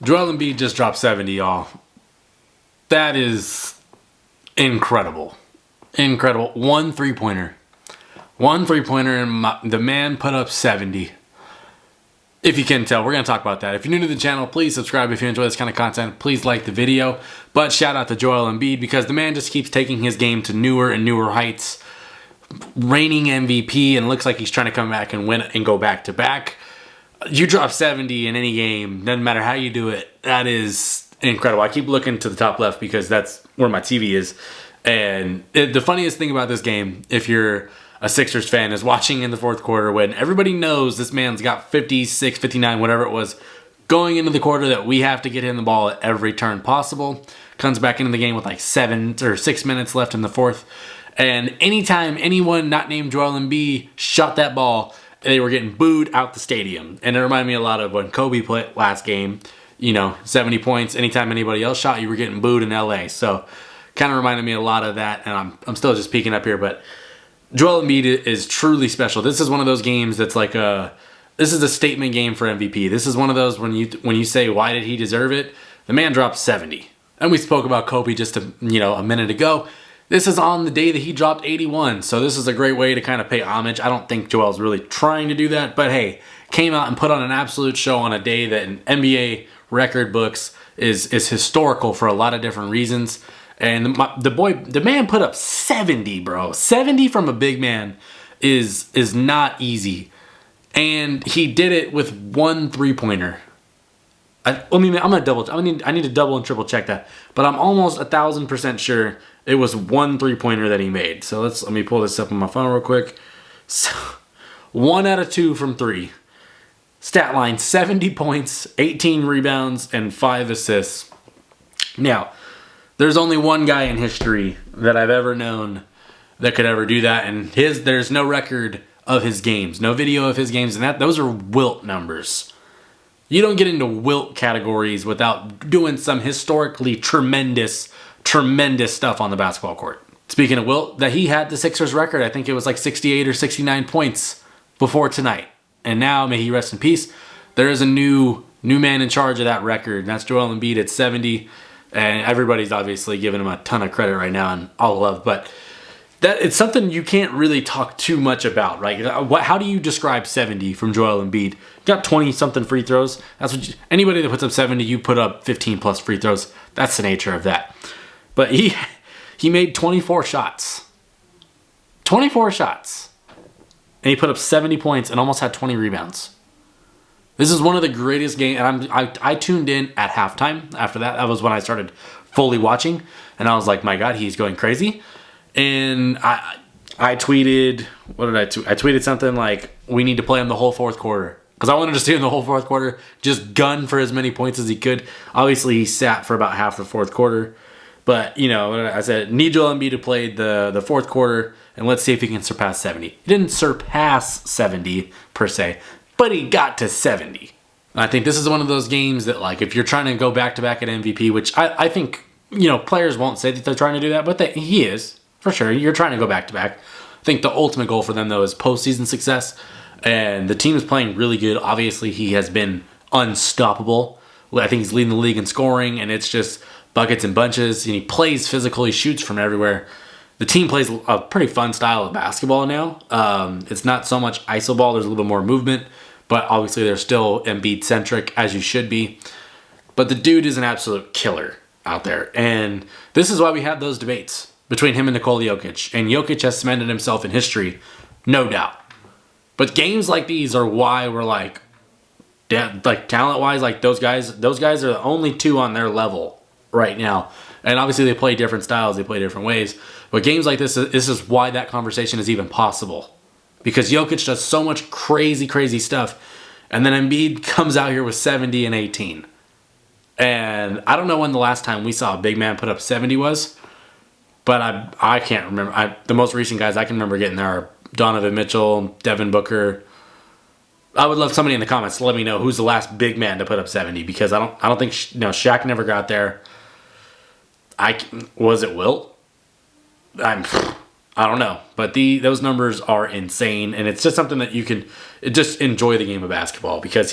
Joel Embiid just dropped 70, y'all. That is incredible. Incredible. One three-pointer. And the man put up 70. If you can tell, we're going to talk about that. If you're new to the channel, please subscribe if you enjoy this kind of content. Please like the video. But shout out to Joel Embiid because the man just keeps taking his game to newer and newer heights. Reigning MVP, and looks like he's trying to come back and win and go back to back. You drop 70 in any game, doesn't matter how you do it. That is incredible. I keep looking to the top left because that's where my TV is. And the funniest thing about this game, if you're a Sixers fan, is watching in the fourth quarter when everybody knows this man's got 56, 59, whatever it was, going into the quarter that we have to get him the ball at every turn possible. Comes back into the game with like 7 or 6 minutes left in the fourth. And anytime anyone not named Joel Embiid shot that ball, they were getting booed out the stadium. And it reminded me a lot of when Kobe played last game, 70 points. Anytime anybody else shot, you were getting booed in LA. So kind of reminded me a lot of that. And I'm still just peeking up here, but Joel Embiid is truly special. This is one of those games that's like this is a statement game for MVP. This is one of those when you say, why did he deserve it? The man dropped 70. And we spoke about Kobe just a minute ago. This is on the day that he dropped 81, so this is a great way to kind of pay homage. I don't think Joel's really trying to do that, but hey, came out and put on an absolute show on a day that in NBA record books is historical for a lot of different reasons. And the man put up 70, bro. 70 from a big man is not easy, and he did it with one three-pointer. I need to double and triple check that, but I'm almost 1,000% sure it was one three-pointer that he made. So let me pull this up on my phone real quick. So, 1 out of 2 from 3. Stat line: 70 points, 18 rebounds, and 5 assists. Now, there's only one guy in history that I've ever known that could ever do that, and there's no record of his games, no video of his games, and those are Wilt numbers. You don't get into Wilt categories without doing some historically tremendous stuff on the basketball court. Speaking of Wilt, that he had the Sixers record, I think it was like 68 or 69 points before tonight. And now, may he rest in peace, there is a new man in charge of that record, and that's Joel Embiid at 70. And everybody's obviously giving him a ton of credit right now and all love, but it's something you can't really talk too much about, right? How do you describe 70 from Joel Embiid? Got 20-something free throws. That's what anybody that puts up 70, you put up 15-plus free throws. That's the nature of that. But he made 24 shots. 24 shots. And he put up 70 points and almost had 20 rebounds. This is one of the greatest games. And I tuned in at halftime after that. That was when I started fully watching. And I was like, my God, he's going crazy. And I tweeted, what did I tweet? I tweeted something like, we need to play him the whole fourth quarter. Because I wanted to see him the whole fourth quarter, just gun for as many points as he could. Obviously, he sat for about half the fourth quarter. But, I said, need Joel Embiid to play the fourth quarter, and let's see if he can surpass 70. He didn't surpass 70, per se, but he got to 70. I think this is one of those games that, like, if you're trying to go back-to-back at MVP, which I think, players won't say that they're trying to do that, but he is. For sure, you're trying to go back-to-back. I think the ultimate goal for them, though, is postseason success. And the team is playing really good. Obviously, he has been unstoppable. I think he's leading the league in scoring, and it's just buckets and bunches. And he plays physical. He shoots from everywhere. The team plays a pretty fun style of basketball now. It's not so much iso ball. There's a little bit more movement. But obviously, they're still Embiid-centric, as you should be. But the dude is an absolute killer out there. And this is why we have those debates between him and Nikola Jokic. And Jokic has cemented himself in history, no doubt. But games like these are why we're like talent-wise, like those guys are the only two on their level right now. And obviously they play different styles, they play different ways. But games like this is why that conversation is even possible. Because Jokic does so much crazy, crazy stuff. And then Embiid comes out here with 70 and 18. And I don't know when the last time we saw a big man put up 70 was. But I can't remember. The most recent guys I can remember getting there are Donovan Mitchell, Devin Booker. I would love somebody in the comments to let me know who's the last big man to put up 70, because I don't think Shaq never got there. Was it Wilt? I don't know, but those numbers are insane, and it's just something that you can just enjoy the game of basketball, because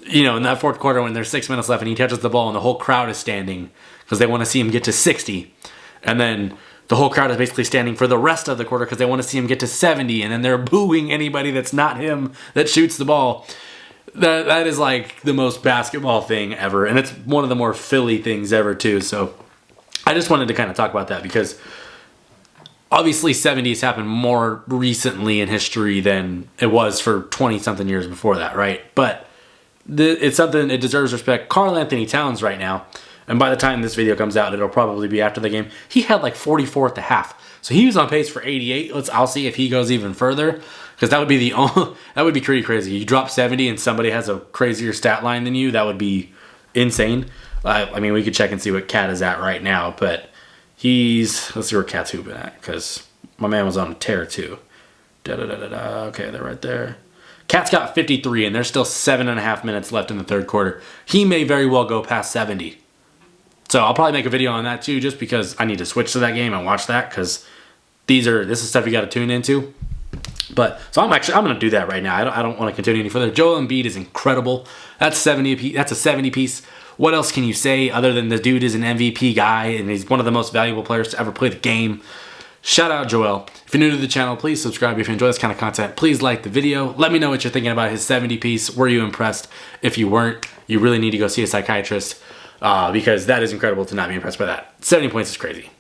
you know, in that fourth quarter when there's 6 minutes left and he touches the ball and the whole crowd is standing because they want to see him get to 60. And then the whole crowd is basically standing for the rest of the quarter because they want to see him get to 70. And then they're booing anybody that's not him that shoots the ball. That is like the most basketball thing ever. And it's one of the more Philly things ever too. So I just wanted to kind of talk about that because obviously 70s happened more recently in history than it was for 20-something years before that, right? But it's something, it deserves respect. Karl Anthony Towns right now, and by the time this video comes out, it'll probably be after the game, he had like 44 at the half. So he was on pace for 88. I'll see if he goes even further, because that would be that would be pretty crazy. You drop 70 and somebody has a crazier stat line than you, that would be insane. I mean, we could check and see what Cat is at right now, but let's see where Cat's hooping at, because my man was on a tear too. Okay, they're right there. Cat's got 53, and there's still 7.5 minutes left in the third quarter. He may very well go past 70. So I'll probably make a video on that too, just because I need to switch to that game and watch that, because this is stuff you got to tune into. But so I'm going to do that right now. I don't want to continue any further. Joel Embiid is incredible. That's 70 piece. That's a 70 piece. What else can you say other than the dude is an MVP guy and he's one of the most valuable players to ever play the game? Shout out Joel. If you're new to the channel, please subscribe. If you enjoy this kind of content, please like the video. Let me know what you're thinking about his 70 piece. Were you impressed? If you weren't, you really need to go see a psychiatrist, because that is incredible to not be impressed by that. 70 points is crazy.